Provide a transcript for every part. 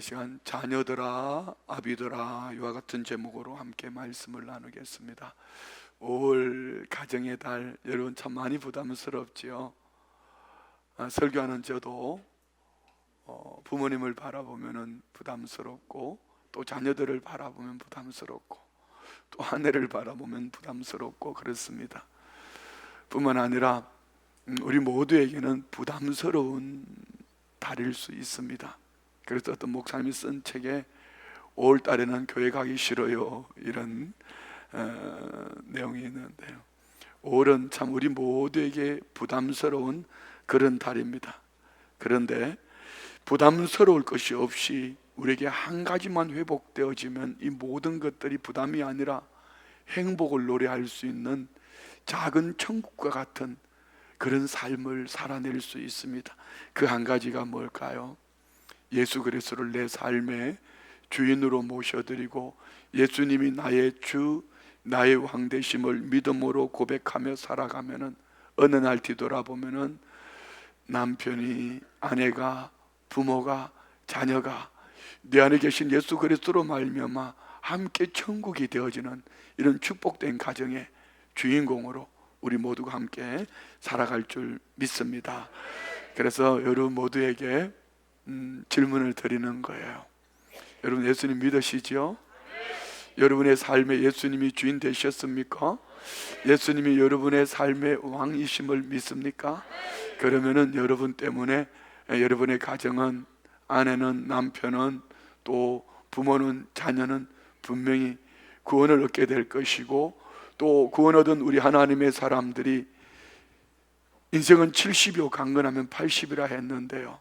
시간 자녀들아 아비들아 이와 같은 제목으로 함께 말씀을 나누겠습니다. 5월 가정의 달, 여러분 참 많이 부담스럽지요. 설교하는 저도 부모님을 바라보면 부담스럽고, 또 자녀들을 바라보면 부담스럽고, 또 아내를 바라보면 부담스럽고 그렇습니다. 뿐만 아니라 우리 모두에게는 부담스러운 달일 수 있습니다. 그래서 어떤 목사님이 쓴 책에 5월 달에는 교회 가기 싫어요, 이런 내용이 있는데요. 5월은 참 우리 모두에게 부담스러운 그런 달입니다. 그런데 부담스러울 것이 없이 우리에게 한 가지만 회복되어지면 이 모든 것들이 부담이 아니라 행복을 노래할 수 있는 작은 천국과 같은 그런 삶을 살아낼 수 있습니다. 그 한 가지가 뭘까요? 예수 그리스도를 내 삶의 주인으로 모셔드리고 예수님이 나의 주, 나의 왕 되심을 믿음으로 고백하며 살아가면은 어느 날 뒤돌아보면은 남편이, 아내가, 부모가, 자녀가 내 안에 계신 예수 그리스도로 말미암아 함께 천국이 되어지는 이런 축복된 가정의 주인공으로 우리 모두가 함께 살아갈 줄 믿습니다. 그래서 여러분 모두에게 질문을 드리는 거예요. 여러분 예수님 믿으시죠? 여러분의 삶에 예수님이 주인 되셨습니까? 예수님이 여러분의 삶의 왕이심을 믿습니까? 그러면은 여러분 때문에 여러분의 가정은, 아내는, 남편은, 또 부모는, 자녀는 분명히 구원을 얻게 될 것이고, 또 구원 얻은 우리 하나님의 사람들이 인생은 70여 강건하면 80이라 했는데요,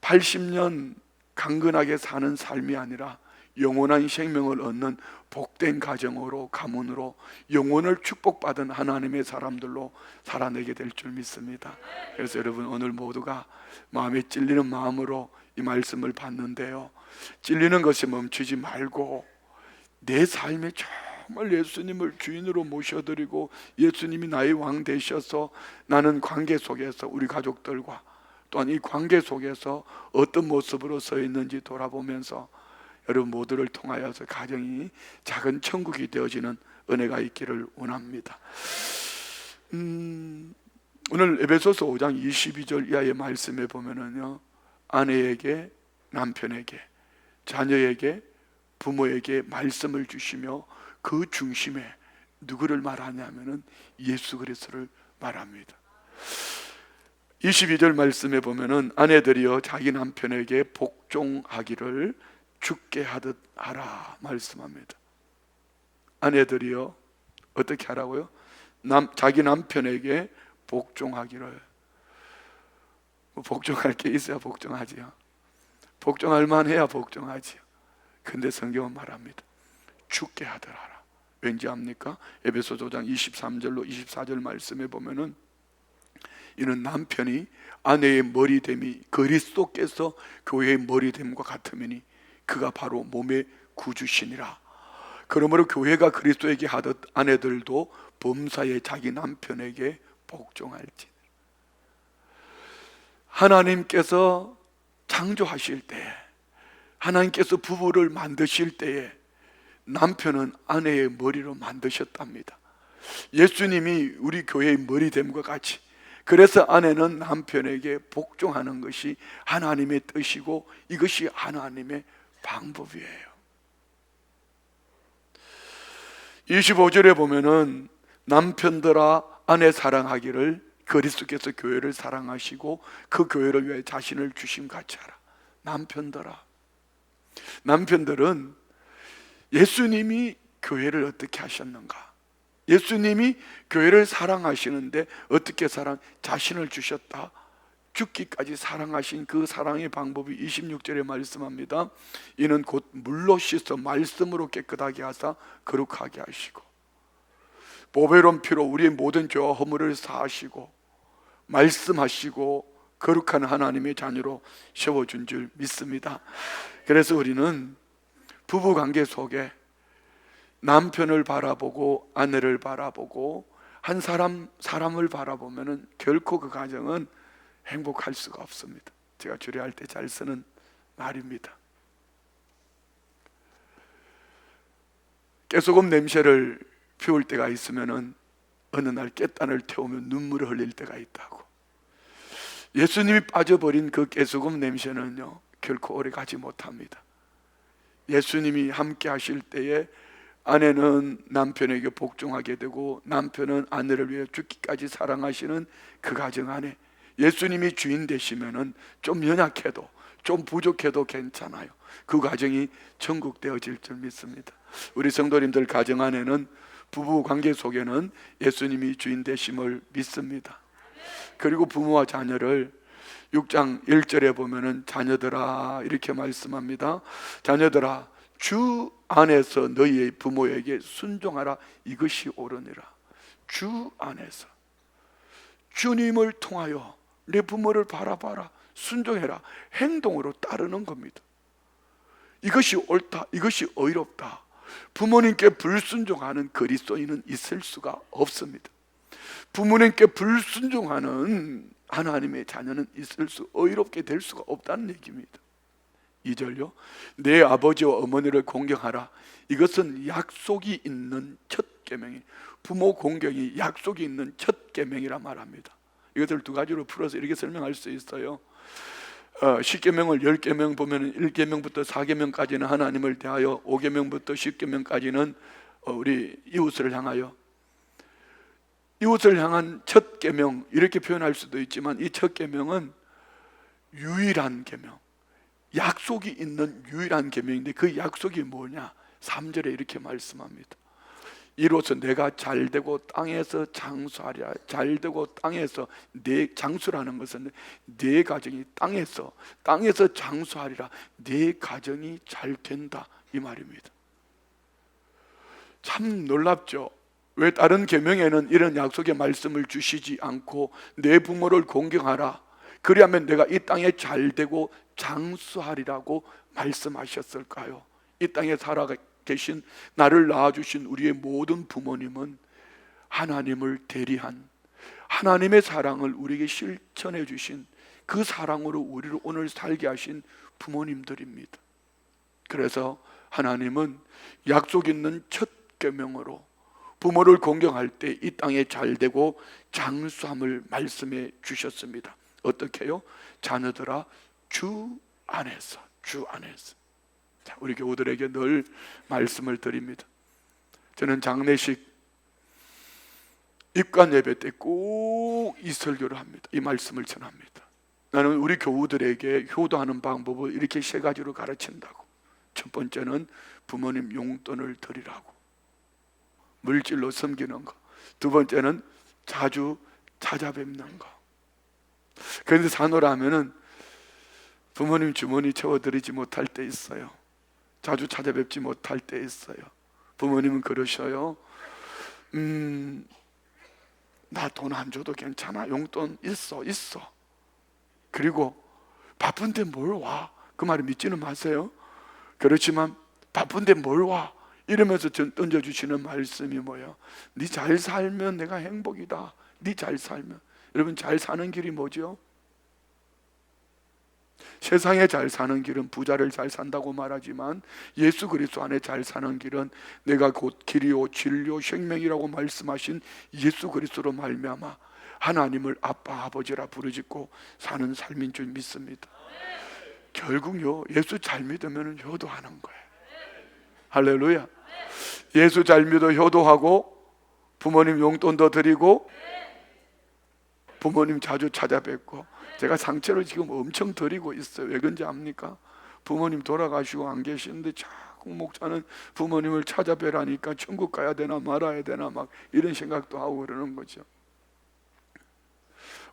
80년 강건하게 사는 삶이 아니라 영원한 생명을 얻는 복된 가정으로, 가문으로 영혼을 축복받은 하나님의 사람들로 살아내게 될 줄 믿습니다. 그래서 여러분 오늘 모두가 마음에 찔리는 마음으로 이 말씀을 받는데요, 찔리는 것에 멈추지 말고 내 삶에 정말 예수님을 주인으로 모셔드리고 예수님이 나의 왕 되셔서 나는 관계 속에서 우리 가족들과 또한 이 관계 속에서 어떤 모습으로 서 있는지 돌아보면서 여러분 모두를 통하여서 가정이 작은 천국이 되어지는 은혜가 있기를 원합니다. 오늘 에베소서 5장 22절 이하의 말씀에 보면은요, 아내에게, 남편에게, 자녀에게, 부모에게 말씀을 주시며 그 중심에 누구를 말하냐면은 예수 그리스도를 말합니다. 22절 말씀에 보면은 아내들이여 자기 남편에게 복종하기를 주께 하듯 하라 말씀합니다. 아내들이여 어떻게 하라고요? 자기 남편에게 복종하기를. 복종할 게 있어야 복종하지요. 복종할 만해야 복종하지요. 근데 성경은 말합니다. 주께 하듯 하라. 왠지 압니까? 에베소서 5장 23절로 24절 말씀에 보면은 이는 남편이 아내의 머리됨이 그리스도께서 교회의 머리됨과 같으므니 그가 바로 몸의 구주시니라. 그러므로 교회가 그리스도에게 하듯 아내들도 범사에 자기 남편에게 복종할지. 하나님께서 창조하실 때, 하나님께서 부부를 만드실 때에 남편은 아내의 머리로 만드셨답니다. 예수님이 우리 교회의 머리됨과 같이, 그래서 아내는 남편에게 복종하는 것이 하나님의 뜻이고 이것이 하나님의 방법이에요. 25절에 보면은 남편들아 아내 사랑하기를 그리스도께서 교회를 사랑하시고 그 교회를 위해 자신을 주심같이 하라. 남편들은 예수님이 교회를 어떻게 하셨는가, 예수님이 교회를 사랑하시는데 어떻게 자신을 주셨다, 죽기까지 사랑하신 그 사랑의 방법이 26절에 말씀합니다. 이는 곧 물로 씻어 말씀으로 깨끗하게 하사 거룩하게 하시고 보배로운 피로 우리의 모든 죄와 허물을 사하시고 말씀하시고 거룩한 하나님의 자녀로 세워준 줄 믿습니다. 그래서 우리는 부부관계 속에 남편을 바라보고 아내를 바라보고 한 사람을 바라보면은 결코 그 가정은 행복할 수가 없습니다. 제가 주례할 때 잘 쓰는 말입니다. 깨소금 냄새를 피울 때가 있으면은 어느 날 깻단을 태우면 눈물을 흘릴 때가 있다고. 예수님이 빠져버린 그 깨소금 냄새는요, 결코 오래 가지 못합니다. 예수님이 함께 하실 때에 아내는 남편에게 복종하게 되고 남편은 아내를 위해 죽기까지 사랑하시는 그 가정 안에 예수님이 주인 되시면은 좀 연약해도 좀 부족해도 괜찮아요. 그 가정이 천국 되어질 줄 믿습니다. 우리 성도님들 가정 안에는 부부 관계 속에는 예수님이 주인 되심을 믿습니다. 그리고 부모와 자녀를 6장 1절에 보면은 자녀들아 이렇게 말씀합니다. 자녀들아 주 안에서 너희의 부모에게 순종하라. 이것이 옳으니라. 주 안에서 주님을 통하여 내 부모를 바라봐라. 순종해라. 행동으로 따르는 겁니다. 이것이 옳다. 이것이 의롭다. 부모님께 불순종하는 그리스도인은 있을 수가 없습니다. 부모님께 불순종하는 하나님의 자녀는 있을 수, 의롭게 될 수가 없다는 얘기입니다. 2절요. 내 아버지와 어머니를 공경하라. 이것은 약속이 있는 첫 계명이, 부모 공경이 약속이 있는 첫 계명이라 말합니다. 이것을 두 가지로 풀어서 이렇게 설명할 수 있어요. 10계명을 10계명 보면 1계명부터 4계명까지는 하나님을 대하여, 5계명부터 10계명까지는 우리 이웃을 향하여, 이웃을 향한 첫 계명 이렇게 표현할 수도 있지만 이 첫 계명은 유일한 계명, 약속이 있는 유일한 계명인데 그 약속이 뭐냐? 3절에 이렇게 말씀합니다. 이로써 내가 잘되고 땅에서 장수하리라. 잘되고 땅에서, 내 장수라는 것은 내 가정이 땅에서 장수하리라. 내 가정이 잘 된다 이 말입니다. 참 놀랍죠. 왜 다른 계명에는 이런 약속의 말씀을 주시지 않고 내 부모를 공경하라, 그리하면 내가 이 땅에 잘되고 장수하리라고 말씀하셨을까요? 이 땅에 살아 계신, 나를 낳아주신 우리의 모든 부모님은 하나님을 대리한, 하나님의 사랑을 우리에게 실천해 주신, 그 사랑으로 우리를 오늘 살게 하신 부모님들입니다. 그래서 하나님은 약속 있는 첫 계명으로 부모를 공경할 때 이 땅에 잘되고 장수함을 말씀해 주셨습니다. 어떻게 해요? 자녀들아 주 안에서, 주 안에서. 자, 우리 교우들에게 늘 말씀을 드립니다. 저는 장례식 입관 예배 때 꼭 이 설교를 합니다. 이 말씀을 전합니다. 나는 우리 교우들에게 효도하는 방법을 이렇게 세 가지로 가르친다고. 첫 번째는 부모님 용돈을 드리라고, 물질로 섬기는 거. 두 번째는 자주 찾아뵙는 거. 그런데 산후라 하면은 부모님 주머니 채워드리지 못할 때 있어요. 자주 찾아뵙지 못할 때 있어요. 부모님은 그러셔요. 나 돈 안 줘도 괜찮아. 용돈 있어. 그리고 바쁜데 뭘 와? 그 말을 믿지는 마세요. 그렇지만 바쁜데 뭘 와? 이러면서 던져주시는 말씀이 뭐예요? 네 잘 살면 내가 행복이다. 네 잘 살면. 여러분, 잘 사는 길이 뭐죠? 세상에 잘 사는 길은 부자를 잘 산다고 말하지만 예수 그리스도 안에 잘 사는 길은 내가 곧 길이요 진리요 생명이라고 말씀하신 예수 그리스도로 말미암아 하나님을 아빠 아버지라 부르짖고 사는 삶인 줄 믿습니다. 결국요, 예수 잘 믿으면 효도하는 거예요. 할렐루야. 예수 잘 믿어 효도하고 부모님 용돈도 드리고 부모님 자주 찾아뵙고. 제가 상체로 지금 엄청 드리고 있어요. 왜 그런지 압니까? 부모님 돌아가시고 안 계시는데 자꾸 목사는 부모님을 찾아뵈라니까 천국 가야 되나 말아야 되나 막 이런 생각도 하고 그러는 거죠.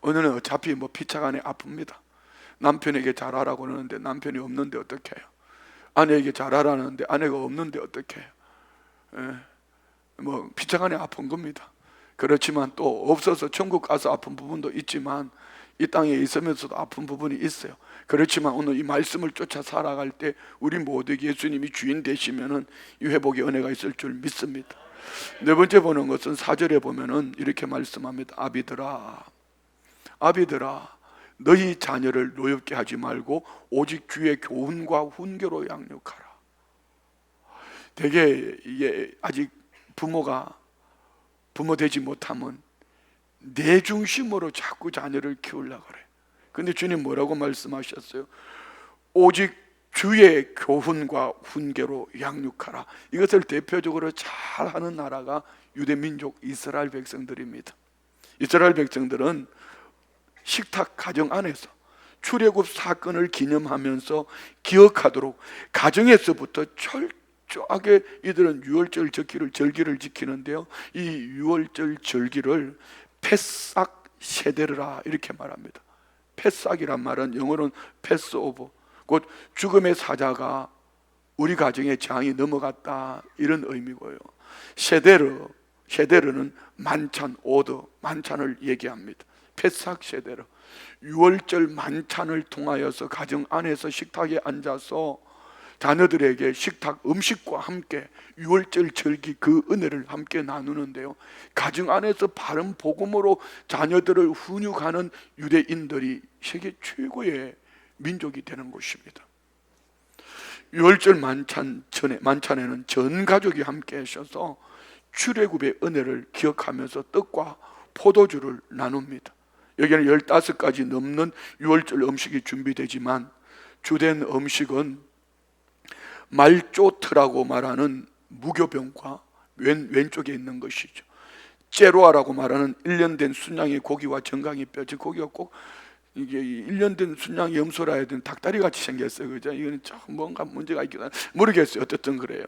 오늘은 어차피 뭐 피차간에 아픕니다. 남편에게 잘하라고 그러는데 남편이 없는데 어떻게 해요? 아내에게 잘하라는데 아내가 없는데 어떻게 해요? 뭐 피차간에 아픈 겁니다. 그렇지만 또 없어서 천국 가서 아픈 부분도 있지만 이 땅에 있으면서도 아픈 부분이 있어요. 그렇지만 오늘 이 말씀을 쫓아 살아갈 때 우리 모두에게 예수님이 주인 되시면은 이 회복의 은혜가 있을 줄 믿습니다. 네 번째 보는 것은 4절에 보면은 이렇게 말씀합니다. 아비들아 너희 자녀를 노엽게 하지 말고 오직 주의 교훈과 훈계로 양육하라. 되게 이게 아직 부모가 부모 되지 못하면 내 중심으로 자꾸 자녀를 키우려고 그래. 근데 주님 뭐라고 말씀하셨어요? 오직 주의 교훈과 훈계로 양육하라. 이것을 대표적으로 잘하는 나라가 유대민족 이스라엘 백성들입니다. 이스라엘 백성들은 식탁 가정 안에서 출애굽 사건을 기념하면서 기억하도록 가정에서부터 철저하게 이들은 유월절 절기를 지키는데요, 이 유월절 절기를 패삭 세데르라 이렇게 말합니다. 패삭이란 말은 영어로는 패스오버, 곧 죽음의 사자가 우리 가정의 장이 넘어갔다 이런 의미고요. 세데르는 만찬, 오더, 만찬을 얘기합니다. 패삭 세데르, 유월절 만찬을 통하여서 가정 안에서 식탁에 앉아서 자녀들에게 식탁 음식과 함께 유월절 절기 그 은혜를 함께 나누는데요, 가정 안에서 바른 복음으로 자녀들을 훈육하는 유대인들이 세계 최고의 민족이 되는 것입니다. 유월절 만찬에는 전 가족이 함께 하셔서 출애굽의 은혜를 기억하면서 떡과 포도주를 나눕니다. 여기는 15가지 넘는 유월절 음식이 준비되지만 주된 음식은 말조트라고 말하는 무교병과 왼쪽에 있는 것이죠. 제로아라고 말하는 1년 된 순양의 고기와 정강이 뼈, 즉 고기가 꼭 이게 1년 된 순양 염소라 해야 되는 닭다리 같이 생겼어요. 그죠? 이거는 좀 뭔가 문제가 있긴 한데 모르겠어요. 어쨌든 그래요.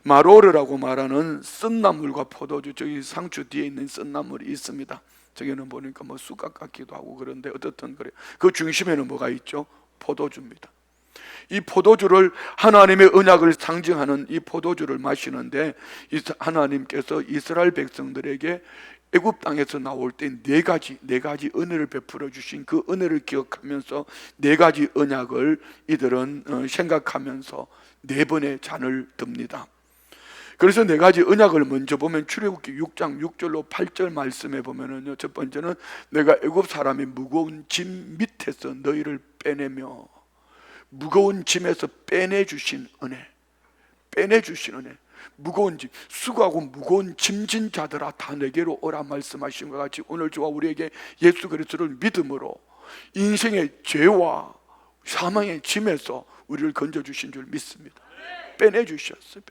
마로르라고 말하는 쓴나물과 포도주, 저기 상추 뒤에 있는 쓴나물이 있습니다. 저기는 보니까 뭐 쑥갓 같기도 하고 그런데 어떻든 그래요. 그 중심에는 뭐가 있죠? 포도주입니다. 이 포도주를, 하나님의 언약을 상징하는 이 포도주를 마시는데, 하나님께서 이스라엘 백성들에게 애굽 땅에서 나올 때 네 가지 은혜를 베풀어 주신 그 은혜를 기억하면서 네 가지 언약을 이들은 생각하면서 네 번의 잔을 듭니다. 그래서 네 가지 언약을 먼저 보면 출애굽기 6장 6절로 8절 말씀에 보면은요, 첫 번째는 내가 애굽 사람의 무거운 짐 밑에서 너희를 빼내며, 무거운 짐에서 빼내주신 은혜, 무거운 짐, 수고하고 무거운 짐진 자들아 다 내게로 오라 말씀하신 것 같이 오늘 주와 우리에게 예수 그리스도를 믿음으로 인생의 죄와 사망의 짐에서 우리를 건져주신 줄 믿습니다. 빼내주셨어요.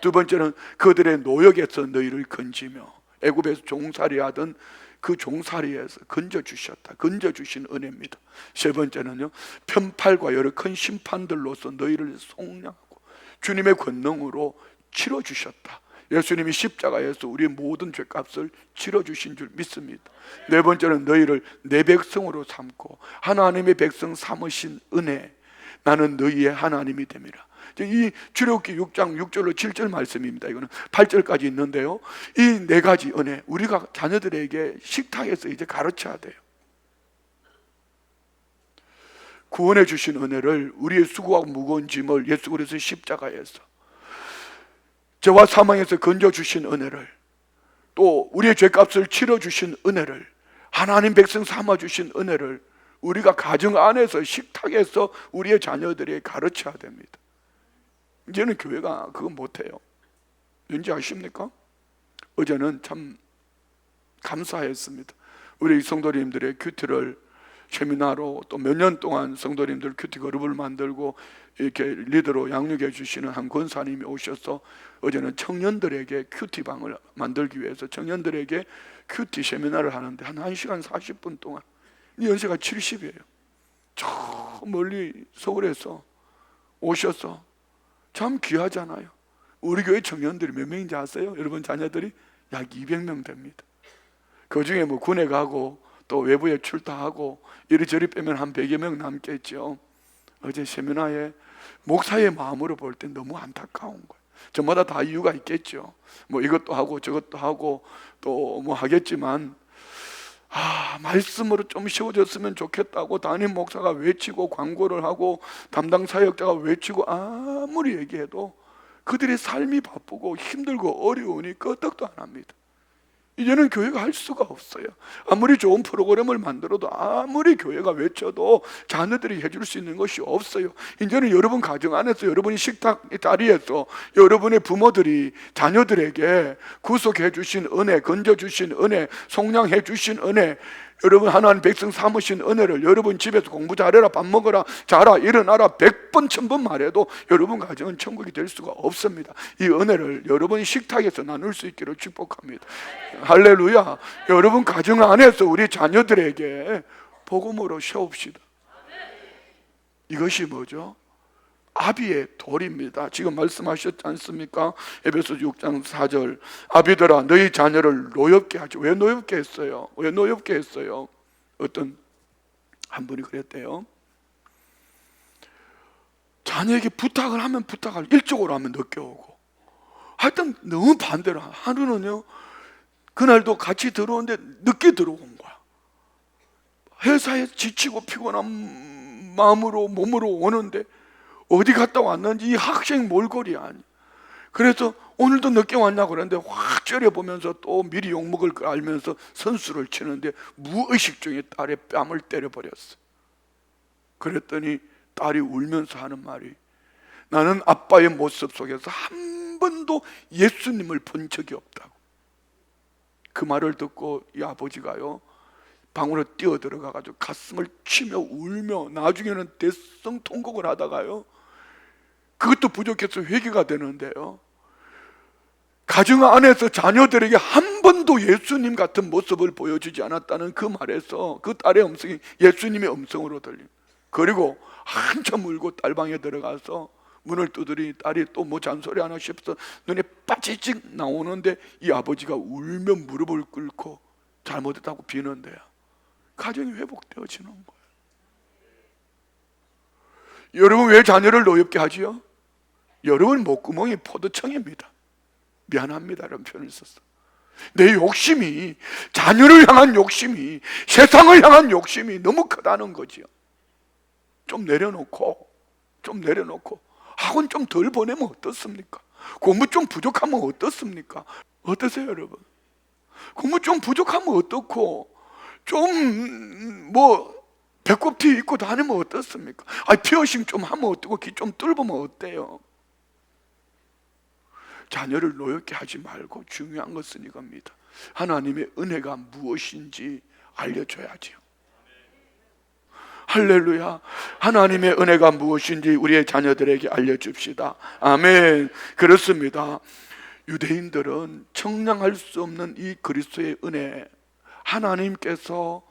두 번째는 그들의 노역에서 너희를 건지며, 애굽에서 종살이하던 그 종살이에서 건져주신 은혜입니다. 세 번째는요, 편팔과 여러 큰 심판들로서 너희를 속량하고 주님의 권능으로 치러주셨다. 예수님이 십자가에서 우리의 모든 죄값을 치러주신 줄 믿습니다. 네 번째는 너희를 내 백성으로 삼고 하나님의 백성 삼으신 은혜, 나는 너희의 하나님이 됨이라. 이 출애굽기 6장 6절로 7절 말씀입니다. 이거는 8절까지 있는데요, 이 네 가지 은혜 우리가 자녀들에게 식탁에서 이제 가르쳐야 돼요. 구원해 주신 은혜를, 우리의 수고하고 무거운 짐을 예수 그리스도의 십자가에서 죄와 사망에서 건져 주신 은혜를, 또 우리의 죄값을 치러 주신 은혜를, 하나님 백성 삼아 주신 은혜를 우리가 가정 안에서 식탁에서 우리의 자녀들에게 가르쳐야 됩니다. 이제는 교회가 그거 못해요. 왠지 아십니까? 어제는 참 감사했습니다. 우리 성도님들의 큐티를 세미나로 또 몇 년 동안 성도님들 큐티 그룹을 만들고 이렇게 리더로 양육해 주시는 한 권사님이 오셔서 어제는 청년들에게 큐티방을 만들기 위해서 청년들에게 큐티 세미나를 하는데 한 1시간 40분 동안, 연세가 70이에요. 저 멀리 서울에서 오셔서 참 귀하잖아요. 우리 교회 청년들이 몇 명인지 아세요? 여러분 자녀들이 약 200명 됩니다. 그 중에 뭐 군에 가고 또 외부에 출타하고 이리저리 빼면 한 100여 명 남겠죠. 어제 세미나에 목사의 마음으로 볼 때 너무 안타까운 거예요. 저마다 다 이유가 있겠죠. 뭐 이것도 하고 저것도 하고 또 뭐 하겠지만, 말씀으로 좀 쉬워졌으면 좋겠다고 담임 목사가 외치고 광고를 하고 담당 사역자가 외치고 아무리 얘기해도 그들의 삶이 바쁘고 힘들고 어려우니 끄떡도 안 합니다. 이제는 교회가 할 수가 없어요. 아무리 좋은 프로그램을 만들어도, 아무리 교회가 외쳐도 자녀들이 해줄 수 있는 것이 없어요. 이제는 여러분 가정 안에서, 여러분이 식탁 자리에서 여러분의 부모들이 자녀들에게 구속해 주신 은혜, 건져 주신 은혜, 속량해 주신 은혜, 여러분 하나님 백성 삼으신 은혜를 여러분 집에서 공부 잘해라, 밥 먹어라, 자라, 일어나라 100번 1000번 말해도 여러분 가정은 천국이 될 수가 없습니다. 이 은혜를 여러분이 식탁에서 나눌 수 있기를 축복합니다. 할렐루야. 여러분 가정 안에서 우리 자녀들에게 복음으로 세웁시다. 이것이 뭐죠? 아비의 도리입니다. 지금 말씀하셨지 않습니까? 에베소 6장 4절, 아비들아 너희 자녀를 노엽게 하지. 왜 노엽게 했어요? 왜 노엽게 했어요? 어떤 한 분이 그랬대요. 자녀에게 부탁을 하면 부탁을 일찍으로 하면 늦게 오고, 하여튼 너무 반대로. 하루는요 그날도 같이 들어오는데 늦게 들어온 거야. 회사에 지치고 피곤한 마음으로 몸으로 오는데 어디 갔다 왔는지 이 학생 몰골이 아니야. 그래서 오늘도 늦게 왔냐고 그러는데 확 째려보면서 또 미리 욕먹을 걸 알면서 선수를 치는데 무의식 중에 딸의 뺨을 때려버렸어. 그랬더니 딸이 울면서 하는 말이, 나는 아빠의 모습 속에서 한 번도 예수님을 본 적이 없다고. 그 말을 듣고 이 아버지가요 방으로 뛰어 들어가가지고 가슴을 치며 울며 나중에는 대성통곡을 하다가요, 그것도 부족해서 회개가 되는데요, 가정 안에서 자녀들에게 한 번도 예수님 같은 모습을 보여주지 않았다는 그 말에서 그 딸의 음성이 예수님의 음성으로 들립니다. 그리고 한참 울고 딸방에 들어가서 문을 두드리니 딸이 또 뭐 잔소리 하나 싶어서 눈에 빠지직 나오는데 이 아버지가 울며 무릎을 꿇고 잘못했다고 비는데요, 가정이 회복되어지는 거예요. 여러분 왜 자녀를 노엽게 하지요? 여러분 목구멍이 포도청입니다. 미안합니다 이런 표현을 썼어. 내 욕심이, 자녀를 향한 욕심이, 세상을 향한 욕심이 너무 크다는 거지요. 좀 내려놓고 학원 좀 덜 보내면 어떻습니까? 공부 좀 부족하면 어떻습니까? 어떠세요 여러분? 공부 좀 부족하면 어떻고, 좀 배꼽 뒤 입고 다니면 어떻습니까? 피어싱 좀 하면 어떻고, 귀 좀 뚫으면 어때요? 자녀를 노엽게 하지 말고 중요한 것은 이겁니다. 하나님의 은혜가 무엇인지 알려줘야지요. 할렐루야. 하나님의 은혜가 무엇인지 우리의 자녀들에게 알려줍시다. 아멘. 그렇습니다. 유대인들은 청량할 수 없는 이 그리스도의 은혜, 하나님께서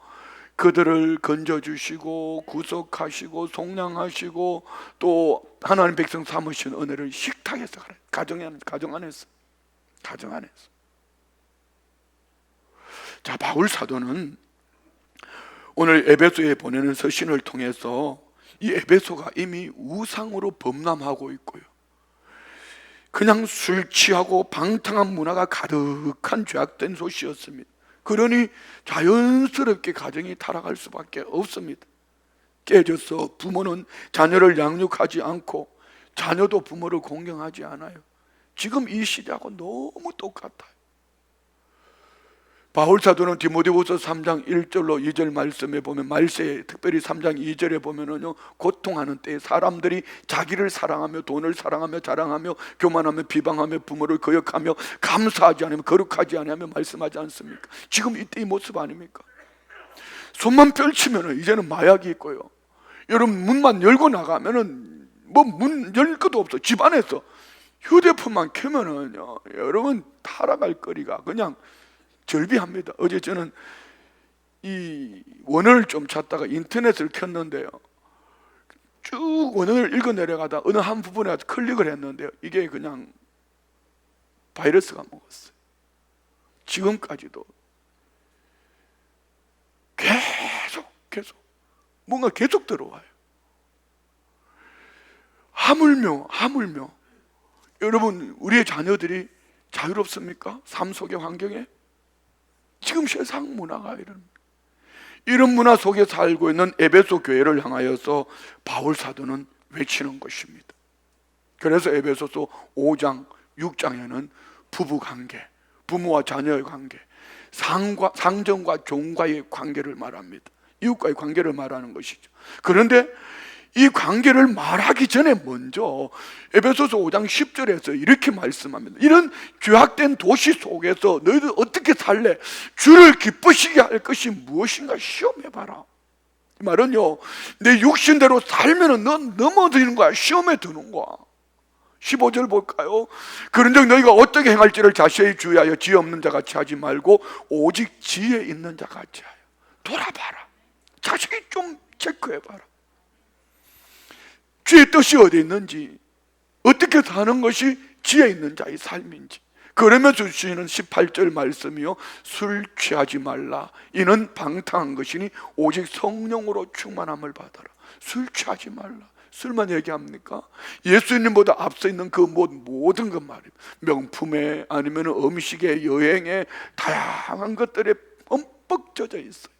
그들을 건져주시고 구속하시고 속량하시고 또 하나님 백성 삼으신 은혜를 식탁에서, 가정 안에서. 자, 바울 사도는 오늘 에베소에 보내는 서신을 통해서 이 에베소가 이미 우상으로 범람하고 있고요, 그냥 술 취하고 방탕한 문화가 가득한 죄악된 도시였습니다. 그러니 자연스럽게 가정이 타락할 수밖에 없습니다. 깨져서 부모는 자녀를 양육하지 않고 자녀도 부모를 공경하지 않아요. 지금 이 시대하고 너무 똑같아요. 바울 사도는 디모데후서 3장 1절로 2절 말씀에 보면, 말세에 특별히 3장 2절에 보면은요, 고통하는 때에 사람들이 자기를 사랑하며 돈을 사랑하며 자랑하며 교만하며 비방하며 부모를 거역하며 감사하지 않으며 거룩하지 않으며 말씀하지 않습니까? 지금 이때 이 모습 아닙니까? 손만 펼치면은 이제는 마약이 있고요, 여러분 문만 열고 나가면은 문 열 것도 없어. 집안에서 휴대폰만 켜면은요, 여러분 타락할 거리가 그냥 절비합니다. 어제 저는 이 원어를 좀 찾다가 인터넷을 켰는데요, 쭉 원어를 읽어 내려가다 어느 한 부분에 클릭을 했는데요, 이게 그냥 바이러스가 먹었어요. 지금까지도 계속 뭔가 계속 들어와요. 하물며 여러분 우리의 자녀들이 자유롭습니까? 삶 속의 환경에? 지금 세상 문화가 이런 문화 속에 살고 있는 에베소 교회를 향하여서 바울 사도는 외치는 것입니다. 그래서 에베소서 5장 6장에는 부부관계, 부모와 자녀의 관계, 상전과 종과의 관계를 말합니다. 이웃과의 관계를 말하는 것이죠. 그런데 이 관계를 말하기 전에 먼저 에베소서 5장 10절에서 이렇게 말씀합니다. 이런 죄악된 도시 속에서 너희들 어떻게 살래? 주를 기쁘시게 할 것이 무엇인가 시험해봐라. 이 말은요, 내 육신대로 살면은 넌 넘어지는 거야. 시험에 드는 거야. 15절 볼까요? 그런즉 너희가 어떻게 행할지를 자세히 주의하여 지혜 없는 자같이 하지 말고 오직 지혜 있는 자같이 하여. 돌아봐라. 자식이 좀 체크해봐라. 주의 뜻이 어디 있는지, 어떻게 사는 것이 지혜 있는 자의 삶인지. 그러면서 주시는 18절 말씀이요, 술 취하지 말라. 이는 방탕한 것이니 오직 성령으로 충만함을 받아라. 술 취하지 말라. 술만 얘기합니까? 예수님보다 앞서 있는 그 모든 것 말입니다. 명품에, 아니면 음식에, 여행에, 다양한 것들에 흠뻑 젖어 있어요.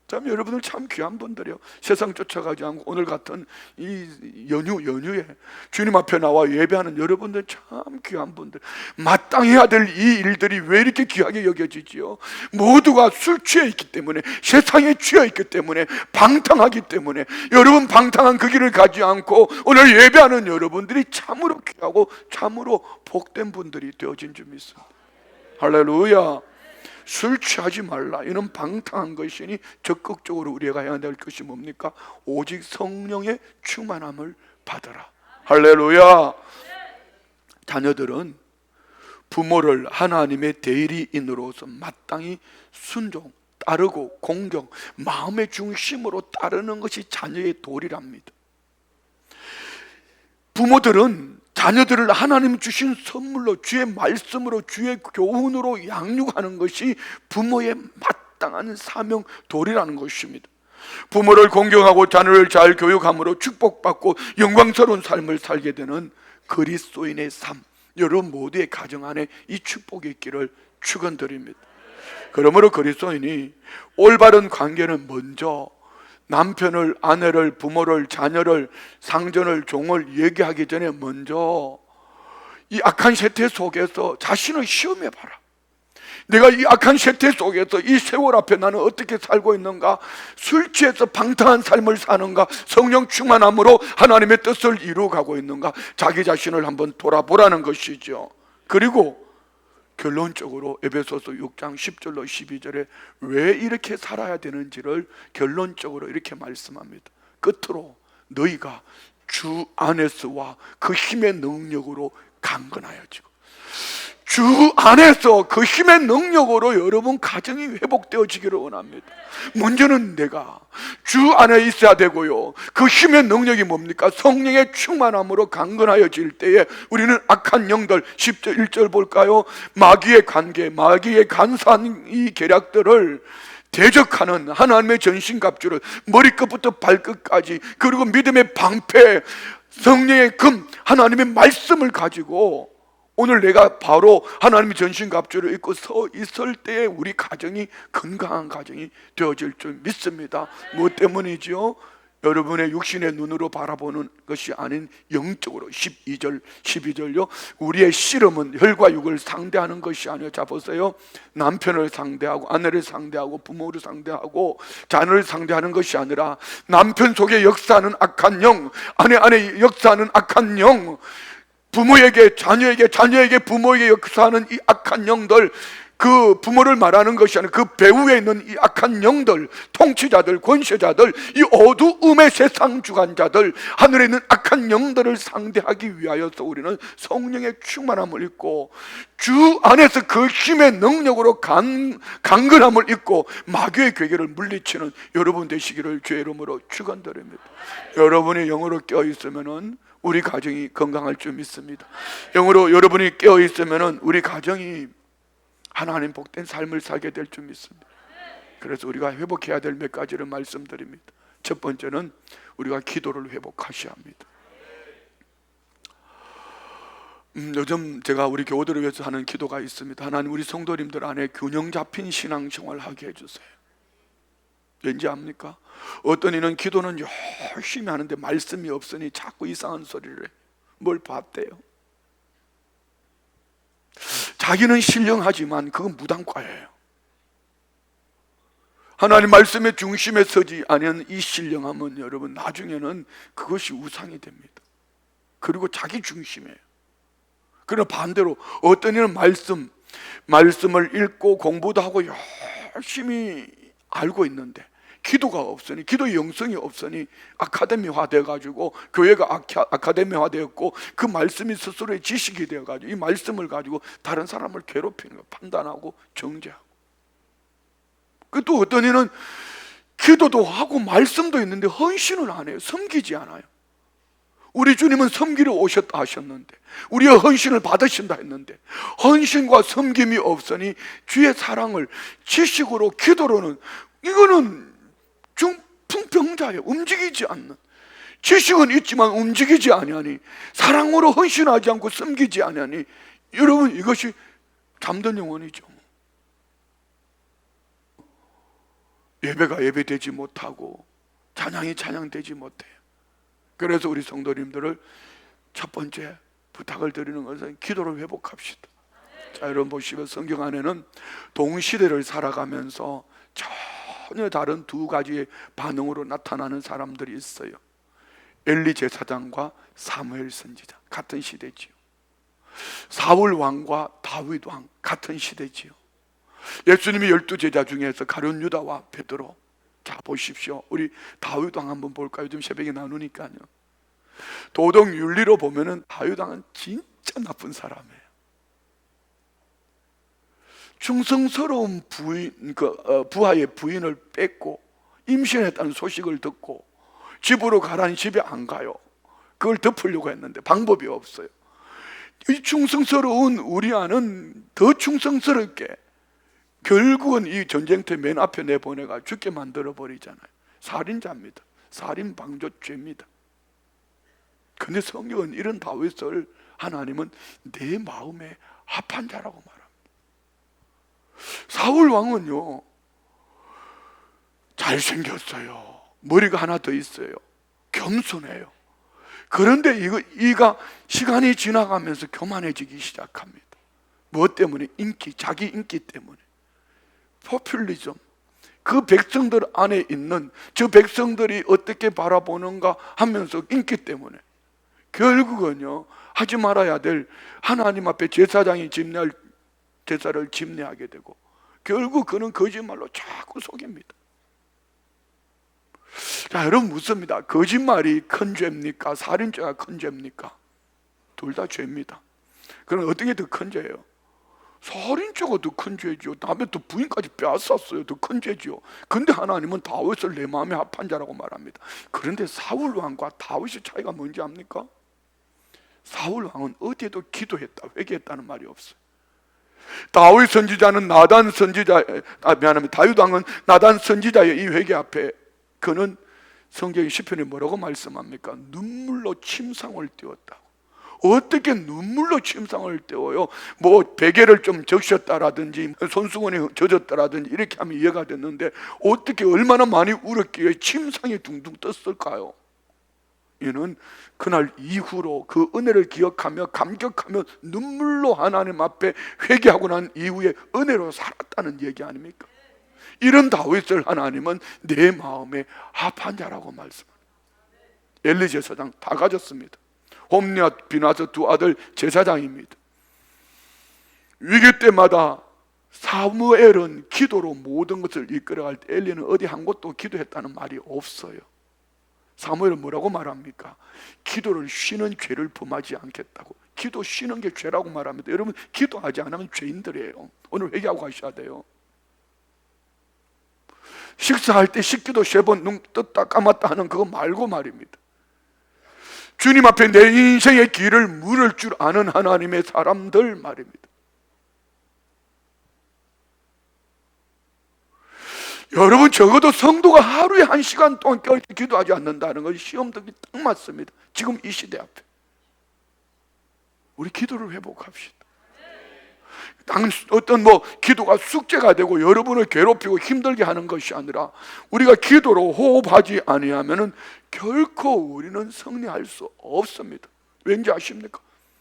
참 여러분들 참 귀한 분들이요. 세상 쫓아가지 않고 오늘 같은 이 연휴에 주님 앞에 나와 예배하는 여러분들 참 귀한 분들. 마땅히 해야 될 이 일들이 왜 이렇게 귀하게 여겨지지요? 모두가 술 취해 있기 때문에, 세상에 취해 있기 때문에, 방탕하기 때문에, 여러분 방탕한 그 길을 가지 않고 오늘 예배하는 여러분들이 참으로 귀하고 참으로 복된 분들이 되어진 줄 믿습니다. 할렐루야. 술 취하지 말라. 이는 방탕한 것이니 적극적으로 우리가 해야 될 것이 뭡니까? 오직 성령의 충만함을 받아라. 할렐루야. 자녀들은 부모를 하나님의 대리인으로서 마땅히 순종, 따르고 공경, 마음의 중심으로 따르는 것이 자녀의 도리랍니다. 부모들은 자녀들을 하나님 주신 선물로, 주의 말씀으로, 주의 교훈으로 양육하는 것이 부모의 마땅한 사명 도리라는 것입니다. 부모를 공경하고 자녀를 잘 교육함으로 축복받고 영광스러운 삶을 살게 되는 그리스도인의 삶, 여러분 모두의 가정 안에 이 축복이 있기를 축원드립니다. 그러므로 그리스도인이 올바른 관계는 먼저 남편을, 아내를, 부모를, 자녀를, 상전을, 종을 얘기하기 전에 먼저 이 악한 세태 속에서 자신을 시험해봐라. 내가 이 악한 세태 속에서 이 세월 앞에 나는 어떻게 살고 있는가? 술 취해서 방탕한 삶을 사는가? 성령 충만함으로 하나님의 뜻을 이루어가고 있는가? 자기 자신을 한번 돌아보라는 것이죠. 그리고 결론적으로 에베소서 6장 10절로 12절에 왜 이렇게 살아야 되는지를 결론적으로 이렇게 말씀합니다. 끝으로 너희가 주 안에서와 그 힘의 능력으로 강건하여지고, 주 안에서 그 힘의 능력으로 여러분 가정이 회복되어지기를 원합니다. 문제는 내가 주 안에 있어야 되고요, 그 힘의 능력이 뭡니까? 성령의 충만함으로 강건하여질 때에 우리는 악한 영들, 10절 1절 볼까요? 마귀의 관계, 마귀의 간사한 이 계략들을 대적하는 하나님의 전신갑주를 머리끝부터 발끝까지, 그리고 믿음의 방패, 성령의 금, 하나님의 말씀을 가지고 오늘 내가 바로 하나님의 전신갑주를 입고 서 있을 때에 우리 가정이 건강한 가정이 되어질 줄 믿습니다. 무엇 때문이지요? 여러분의 육신의 눈으로 바라보는 것이 아닌 영적으로. 12절 12절요 우리의 씨름은 혈과 육을 상대하는 것이 아니요. 자 보세요, 남편을 상대하고 아내를 상대하고 부모를 상대하고 자녀를 상대하는 것이 아니라 남편 속에 역사하는 악한 영, 아내 안에 역사하는 악한 영, 부모에게 자녀에게, 자녀에게 부모에게 역사하는 이 악한 영들, 그 부모를 말하는 것이 아니라 그 배후에 있는 이 악한 영들, 통치자들, 권세자들, 이 어두움의 세상 주관자들, 하늘에 있는 악한 영들을 상대하기 위하여서 우리는 성령의 충만함을 입고 주 안에서 그 힘의 능력으로 강건함을 입고 마귀의 괴계를 물리치는 여러분 되시기를 주의 이름으로 축원드립니다. 여러분이 영으로 깨어있으면 우리 가정이 건강할 줄 믿습니다. 영으로 여러분이 깨어있으면 우리 가정이 하나님 복된 삶을 살게 될 줄 믿습니다. 그래서 우리가 회복해야 될 몇 가지를 말씀드립니다. 첫 번째는 우리가 기도를 회복하셔야 합니다. 요즘 제가 우리 교우들을 위해서 하는 기도가 있습니다. 하나님, 우리 성도님들 안에 균형 잡힌 신앙생활 하게 해주세요. 왠지 압니까? 어떤 이는 기도는 열심히 하는데 말씀이 없으니 자꾸 이상한 소리를 해. 뭘 봤대요? 자기는 신령하지만 그건 무당과예요. 하나님 말씀의 중심에 서지 않은 이 신령함은 여러분 나중에는 그것이 우상이 됩니다. 그리고 자기 중심이에요. 그러나 반대로 어떤 이는 말씀을 읽고 공부도 하고 열심히 알고 있는데 기도가 없으니, 기도 영성이 없으니 아카데미화 돼가지고 교회가 아카데미화 되었고 그 말씀이 스스로의 지식이 되어가지고 이 말씀을 가지고 다른 사람을 괴롭히는 거, 판단하고 정죄하고. 또 어떤 이는 기도도 하고 말씀도 있는데 헌신을 안 해요. 섬기지 않아요. 우리 주님은 섬기러 오셨다 하셨는데, 우리의 헌신을 받으신다 했는데 헌신과 섬김이 없으니 주의 사랑을 지식으로 기도로는, 이거는 중풍병자예요. 움직이지 않는. 지식은 있지만 움직이지 아니하니, 사랑으로 헌신하지 않고 섬기지 아니하니, 여러분 이것이 잠든 영혼이죠. 예배가 예배되지 못하고 찬양이 찬양되지 못해요. 그래서 우리 성도님들을 첫 번째 부탁을 드리는 것은 기도를 회복합시다. 자, 여러분 보시면 성경 안에는 동시대를 살아가면서 전혀 다른 두 가지의 반응으로 나타나는 사람들이 있어요. 엘리 제사장과 사무엘 선지자, 같은 시대지요. 사울 왕과 다윗 왕, 같은 시대지요. 예수님이 12제자 중에서 가룟 유다와 베드로. 자, 보십시오. 우리 다윗 왕 한번 볼까요? 요즘 새벽에 나누니까요. 도덕 윤리로 보면은 다윗 왕은 진짜 나쁜 사람이에요. 충성스러운 부하의 부인을 뺏고 임신했다는 소식을 듣고 집으로 가라니 집에 안 가요. 그걸 덮으려고 했는데 방법이 없어요. 이 충성스러운 우리아는 더 충성스럽게 결국은 이 전쟁터 맨 앞에 내보내가 죽게 만들어 버리잖아요. 살인자입니다. 살인방조죄입니다. 근데 성경은 이런 다윗을 하나님은 내 마음에 합한 자라고 말합니다. 사울 왕은요, 잘생겼어요. 머리가 하나 더 있어요. 겸손해요. 그런데 이가 시간이 지나가면서 교만해지기 시작합니다. 무엇 때문에? 자기 인기 때문에. 포퓰리즘. 그 백성들 안에 있는 저 백성들이 어떻게 바라보는가 하면서 인기 때문에 결국은요, 하지 말아야 될 하나님 앞에 제사장이 집례할 제사를 집례하게 되고 결국 그는 거짓말로 자꾸 속입니다. 자, 여러분 묻습니다. 거짓말이 큰 죄입니까? 살인죄가 큰 죄입니까? 둘 다 죄입니다. 그럼 어떤 게 더 큰 죄예요? 살인죄가 더 큰 죄죠. 남의 또 부인까지 빼앗았어요. 더 큰 죄죠. 근데 하나님은 다윗을 내 마음에 합한 자라고 말합니다. 그런데 사울 왕과 다윗의 차이가 뭔지 압니까? 사울 왕은 어디에도 기도했다, 회개했다는 말이 없어요. 다윗 선지자는 다윗 왕은 나단 선지자의 이 회개 앞에 그는 성경의 시편에 뭐라고 말씀합니까? 눈물로 침상을 띄웠다고. 어떻게 눈물로 침상을 띄워요? 뭐 베개를 좀 적셨다라든지 손수건이 젖었다라든지 이렇게 하면 이해가 됐는데 어떻게 얼마나 많이 울었기에 침상이 둥둥 떴을까요? 이는 그날 이후로 그 은혜를 기억하며 감격하며 눈물로 하나님 앞에 회개하고 난 이후에 은혜로 살았다는 얘기 아닙니까? 이런 다윗을 하나님은 내 마음에 합한 자라고 말씀합니다. 엘리 제사장 다 가졌습니다. 홈리와 비나스 두 아들 제사장입니다. 위기 때마다 사무엘은 기도로 모든 것을 이끌어갈 때 엘리는 어디 한 곳도 기도했다는 말이 없어요. 사무엘은 뭐라고 말합니까? 기도를 쉬는 죄를 범하지 않겠다고. 기도 쉬는 게 죄라고 말합니다. 여러분 기도하지 않으면 죄인들이에요. 오늘 회개하고 가셔야 돼요. 식사할 때 식기도 3번 눈 떴다 감았다 하는 그거 말고 말입니다. 주님 앞에 내 인생의 길을 물을 줄 아는 하나님의 사람들 말입니다. 여러분 적어도 성도가 하루에 1시간 동안 기도하지 않는다는 것이 시험 듣기 딱 맞습니다. 지금 이 시대 앞에 우리 기도를 회복합시다. 어떤 기도가 숙제가 되고 여러분을 괴롭히고 힘들게 하는 것이 아니라 우리가 기도로 호흡하지 아니하면은 결코 우리는 승리할 수 없습니다. 왠지 아십니까?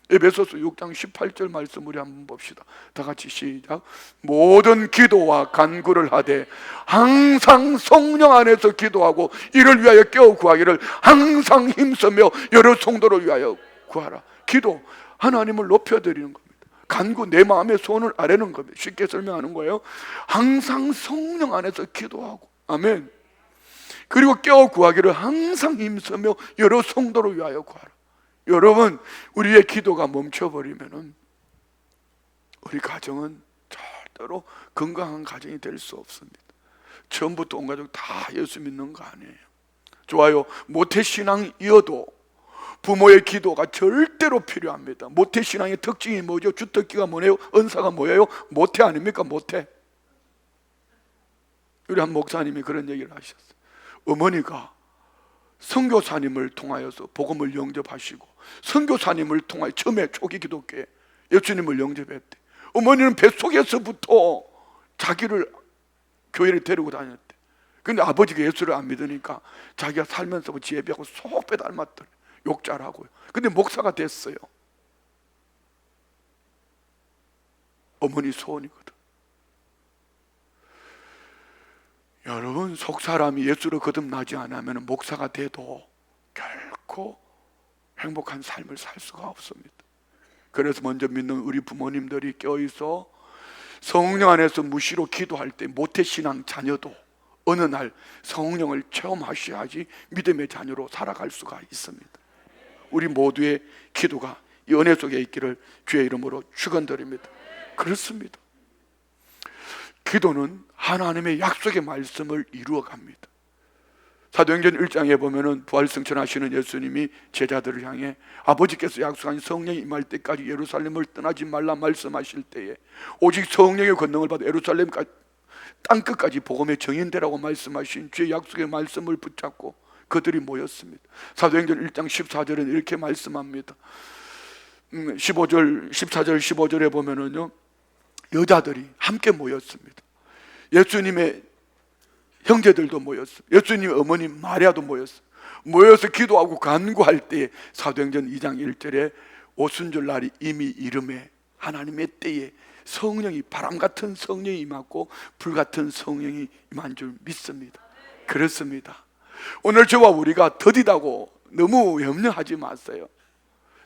에베소서 6장 18절 말씀 우리 한번 봅시다. 다 같이 시작. 모든 기도와 간구를 하되 항상 성령 안에서 기도하고 이를 위하여 깨어 구하기를 항상 힘쓰며 여러 성도를 위하여 구하라. 기도, 하나님을 높여드리는 겁니다. 간구, 내 마음의 소원을 아뢰는 겁니다. 쉽게 설명하는 거예요. 항상 성령 안에서 기도하고, 아멘. 그리고 깨어 구하기를 항상 힘쓰며 여러 성도를 위하여 구하라. 여러분, 우리의 기도가 멈춰버리면은 우리 가정은 절대로 건강한 가정이 될 수 없습니다. 처음부터 온 가족 다 예수 믿는 거 아니에요. 좋아요. 모태신앙이어도 부모의 기도가 절대로 필요합니다. 모태신앙의 특징이 뭐죠? 주특기가 뭐예요? 은사가 뭐예요? 모태 아닙니까? 모태. 우리 한 목사님이 그런 얘기를 하셨어요. 어머니가 선교사님을 통하여서 복음을 영접하시고 선교사님을 통하여 처음에 초기 기독교에 예수님을 영접했대. 어머니는 뱃속에서부터 자기를 교회를 데리고 다녔대. 근데 아버지가 예수를 안 믿으니까 자기가 살면서 지혜비하고 속배 닮았더래. 욕 잘하고요. 근데 목사가 됐어요. 어머니 소원이거든. 여러분, 속사람이 예수로 거듭나지 않으면 목사가 돼도 결코 행복한 삶을 살 수가 없습니다. 그래서 먼저 믿는 우리 부모님들이 껴있어 성령 안에서 무시로 기도할 때 모태신앙 자녀도 어느 날 성령을 체험하셔야지 믿음의 자녀로 살아갈 수가 있습니다. 우리 모두의 기도가 이 은혜 속에 있기를 주의 이름으로 축원드립니다. 그렇습니다. 기도는 하나님의 약속의 말씀을 이루어갑니다. 사도행전 1장에 보면은 부활승천하시는 예수님이 제자들을 향해 아버지께서 약속한 성령이 임할 때까지 예루살렘을 떠나지 말라 말씀하실 때에 오직 성령의 권능을 받아 예루살렘까지 땅끝까지 복음의 정인되라고 말씀하신 주의 약속의 말씀을 붙잡고 그들이 모였습니다. 사도행전 1장 14절은 이렇게 말씀합니다. 14절 15절에 보면은요, 여자들이 함께 모였습니다. 예수님의 형제들도 모였어요. 예수님의 어머니 마리아도 모였어요. 모여서 기도하고 간구할 때에 사도행전 2장 1절에 오순절 날이 이미 이름에 하나님의 때에 성령이 바람같은 성령이 임하고 불같은 성령이 임한 줄 믿습니다. 그렇습니다. 오늘 저와 우리가 더디다고 너무 염려하지 마세요.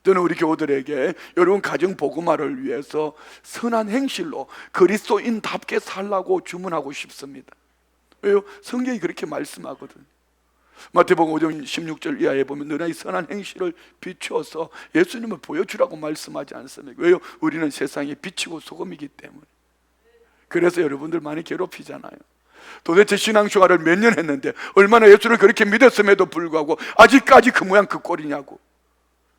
저는 우리 교우들에게 여러분 가정 복음화를 위해서 선한 행실로 그리스도인답게 살라고 주문하고 싶습니다. 왜요? 성경이 그렇게 말씀하거든요. 마태복음 5장 16절 이하에 보면 너나 이 선한 행실을 비추어서 예수님을 보여주라고 말씀하지 않습니까? 왜요? 우리는 세상의 빛이고 소금이기 때문에. 그래서 여러분들 많이 괴롭히잖아요. 도대체 신앙생활을 몇 년 했는데 얼마나 예수를 그렇게 믿었음에도 불구하고 아직까지 그 모양 그 꼴이냐고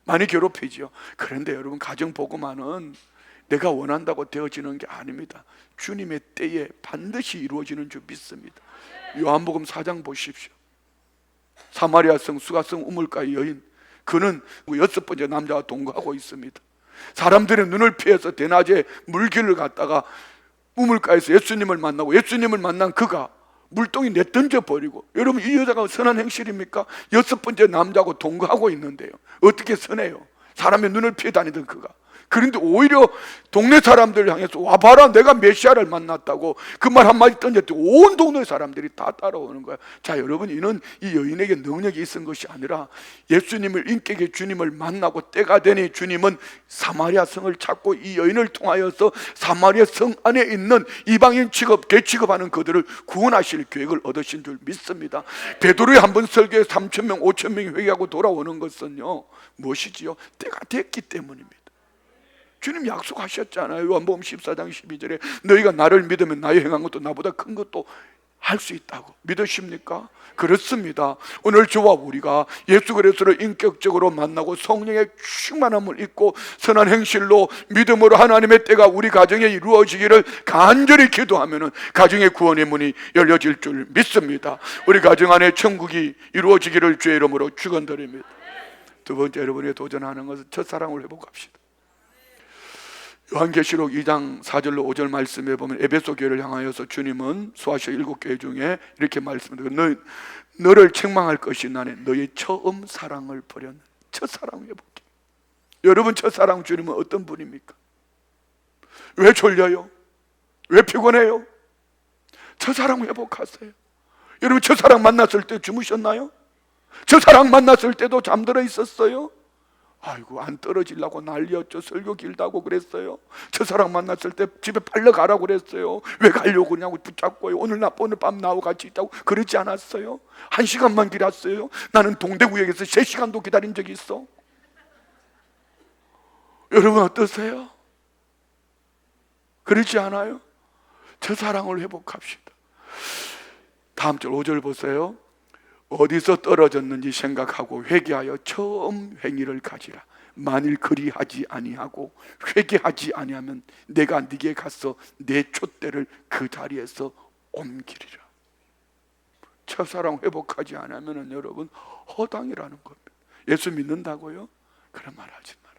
많이 괴롭히죠. 그런데 여러분, 가정 복음화는 내가 원한다고 되어지는 게 아닙니다. 주님의 때에 반드시 이루어지는 줄 믿습니다. 요한복음 4장 보십시오. 사마리아 성 수가성 우물가의 여인, 그는 6번째 남자와 동거하고 있습니다. 사람들의 눈을 피해서 대낮에 물길을 갔다가 우물가에서 예수님을 만나고 예수님을 만난 그가 물동이 내던져 버리고, 여러분 이 여자가 선한 행실입니까? 6번째 남자하고 동거하고 있는데요, 어떻게 선해요? 사람의 눈을 피해 다니던 그가. 그런데 오히려 동네 사람들 향해서 와봐라 내가 메시아를 만났다고 그 말 한마디 던졌더니 온 동네 사람들이 다 따라오는 거야. 자, 여러분, 이는 이 여인에게 능력이 있은 것이 아니라 예수님을 인격의 주님을 만나고 때가 되니 주님은 사마리아 성을 찾고 이 여인을 통하여서 사마리아 성 안에 있는 이방인 취급, 개취급하는 그들을 구원하실 계획을 얻으신 줄 믿습니다. 베드로의 한번 설교에 3,000명 5,000명이 회개하고 돌아오는 것은요, 무엇이지요? 때가 됐기 때문입니다. 주님 약속하셨잖아요. 요한복음 14장 12절에 너희가 나를 믿으면 나의 행한 것도 나보다 큰 것도 할 수 있다고. 믿으십니까? 그렇습니다. 오늘 저와 우리가 예수 그리스도를 인격적으로 만나고 성령의 충만함을 입고 선한 행실로 믿음으로 하나님의 때가 우리 가정에 이루어지기를 간절히 기도하면 가정의 구원의 문이 열려질 줄 믿습니다. 우리 가정 안에 천국이 이루어지기를 주의 이름으로 축원드립니다. 두 번째, 여러분이 도전하는 것은 첫사랑을 회복합시다. 요한계시록 2장 4절로 5절 말씀에 보면 에베소 교회를 향하여서 주님은 소아시아 7교회 중에 이렇게 말씀합니다. 너를 책망할 것이 나는 너의 처음 사랑을 버렸네. 첫사랑 회복해. 여러분 첫사랑 주님은 어떤 분입니까? 왜 졸려요? 왜 피곤해요? 첫사랑 회복하세요. 여러분 첫사랑 만났을 때 주무셨나요? 첫사랑 만났을 때도 잠들어 있었어요? 아이고 안 떨어지려고 난리였죠. 설교 길다고 그랬어요. 첫사랑 만났을 때 집에 빨려 가라고 그랬어요. 왜 가려고 그러냐고 붙잡고요. 오늘 밤 나하고 같이 있다고 그러지 않았어요? 1시간만 기다렸어요. 나는 동대구역에서 3시간도 기다린 적이 있어. 여러분 어떠세요? 그렇지 않아요? 첫사랑을 회복합시다. 다음 절 5절 보세요. 어디서 떨어졌는지 생각하고 회개하여 처음 행위를 가지라. 만일 그리하지 아니하고 회개하지 아니하면 내가 네게 가서 내 촛대를 그 자리에서 옮기리라. 첫사랑 회복하지 않으면 여러분 허당이라는 겁니다. 예수 믿는다고요? 그런 말 하지 마라.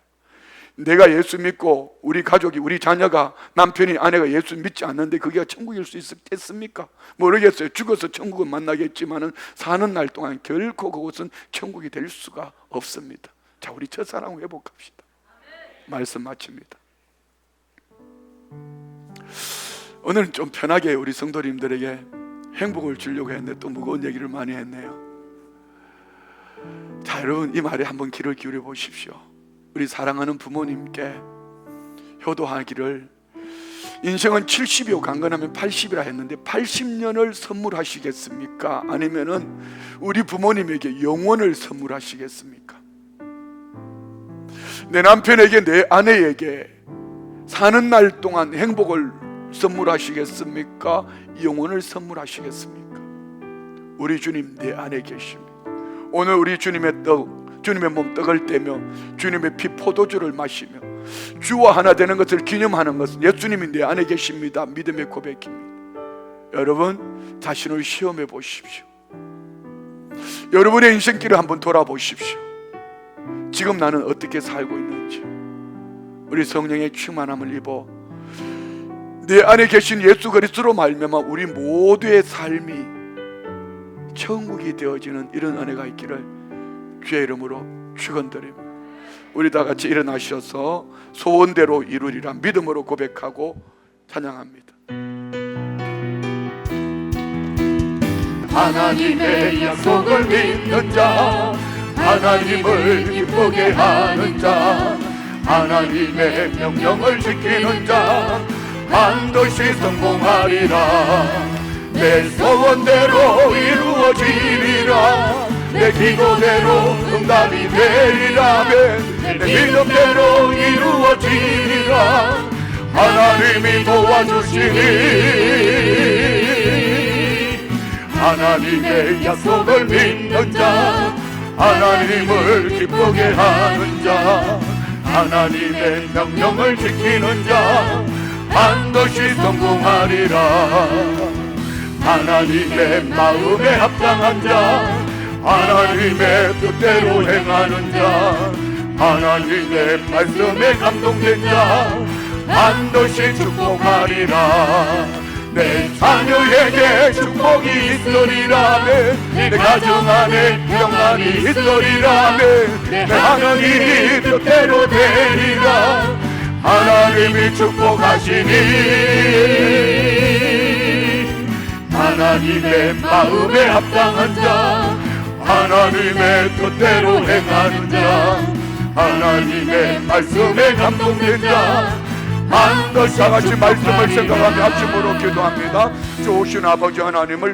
내가 예수 믿고 우리 가족이, 우리 자녀가, 남편이, 아내가 예수 믿지 않는데 그게 천국일 수 있겠습니까? 모르겠어요. 죽어서 천국은 만나겠지만은 사는 날 동안 결코 그곳은 천국이 될 수가 없습니다. 자, 우리 첫사랑 회복합시다. 말씀 마칩니다. 오늘은 좀 편하게 우리 성도님들에게 행복을 주려고 했는데 또 무거운 얘기를 많이 했네요. 자, 여러분 이 말에 한번 귀를 기울여 보십시오. 우리 사랑하는 부모님께 효도하기를, 인생은 70이요 강건하면 80이라 했는데 80년을 선물하시겠습니까? 아니면은 우리 부모님에게 영원을 선물하시겠습니까? 내 남편에게, 내 아내에게 사는 날 동안 행복을 선물하시겠습니까? 영원을 선물하시겠습니까? 우리 주님 내 안에 계십니다. 오늘 우리 주님의 떡, 주님의 몸 떡을 떼며 주님의 피 포도주를 마시며 주와 하나 되는 것을 기념하는 것은 예수님이 내 안에 계십니다. 믿음의 고백입니다. 여러분 자신을 시험해 보십시오. 여러분의 인생길을 한번 돌아보십시오. 지금 나는 어떻게 살고 있는지. 우리 성령의 충만함을 입어 내 안에 계신 예수 그리스도로 말미암아 우리 모두의 삶이 천국이 되어지는 이런 은혜가 있기를 주의 이름으로 축원드립니다. 우리 다 같이 일어나셔서 소원대로 이루리라 믿음으로 고백하고 찬양합니다. 하나님의 약속을 믿는 자, 하나님을 기쁘게 하는 자, 하나님의 명령을 지키는 자 반드시 성공하리라. 내 소원대로 이루어지리라. 내 기도대로 응답이 되리라. 내 믿음대로 이루어지리라. 하나님이 도와주시니 하나님의 약속을 믿는 자, 하나님을 기쁘게 하는 자, 하나님의 명령을 지키는 자 반드시 성공하리라. 하나님의 마음에 합당한 자, 하나님의 뜻대로 행하는 자, 하나님의 말씀에 감동된 자 반드시 축복하리라. 내 자녀에게 축복이 있으리라. 내 가정 안에 평안이 있으리라. 내 하나님이 뜻대로 되리라. 하나님이 축복하시니 하나님의 마음에 합당한 자, 하나님의 뜻대로 행하는 자, 하나님의 말씀에 감동된 자 반드시. 다 같이 말씀을 생각하며 아침으로 기도합니다. 좋으신 아버지 하나님을